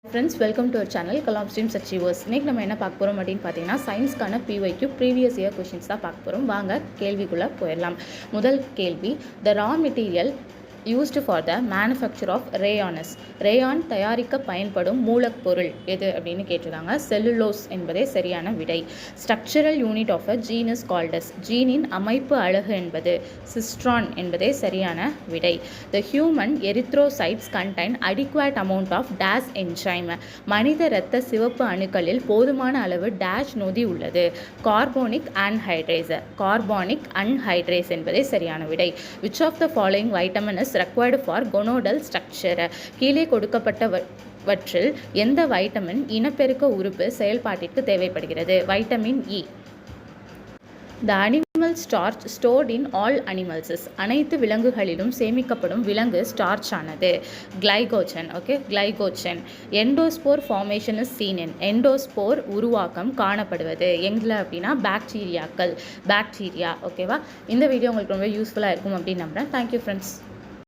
Friends, welcome to our channel Kalam streams achievers. இன்றைக்கி நம்ம என்ன பார்க்க போகிறோம் அப்படின்னு பார்த்தீங்கன்னா, சயின்ஸ்க்கான பிஒய்க்கு ப்ரீவியஸ் இயர் கொஷின்ஸ் தான் பார்க்க போகிறோம். வாங்க கேள்விக்குள்ளே போயிடலாம். முதல் கேள்வி, the raw material used for the manufacture of rayons. Rayon தயாரிக்க பயன்படும் மூலப்பொருள் எது அப்படின்னு கேட்டிருக்காங்க. செல்லுலோஸ் என்பதே சரியான விடை. Structural unit of a gene is called as. ஜீனின் அமைப்பு அலகு என்பது சிஸ்ட்ரான் என்பதே சரியான விடை. The human erythrocytes contain adequate amount of dash enzyme. மனித இரத்த சிவப்பு அணுக்களில் போதுமான அளவு டேஷ் நொதி உள்ளது. Carbonic anhydrase. கார்பானிக் அன்ஹைட்ரேஸ் என்பதே சரியான விடை. Which of the following vitamin is required for gonadal structure. கீழே கொடுக்கப்பட்டவற்றில் எந்த வைட்டமின் இனப்பெருக்க உறுப்பு செயல்பாட்டிற்கு தேவைப்படுகிறது? Vitamin E. The animal starch stored in all animals is. அனைத்து விலங்குகளிலும் சேமிக்கப்படும் விலங்கு ஸ்டார்ச் ஆனது glycogen. Okay, glycogen. Endospore formation is seen in. Endospore உருவாக்கம் காணப்படுவது எங்கில் அப்படின்னா பாக்டீரியா. ஓகேவா? இந்த வீடியோ உங்களுக்கு ரொம்ப யூஸ்ஃபுல்லாக இருக்கும் அப்படின்னு நம்புகிறேன். Thank you friends.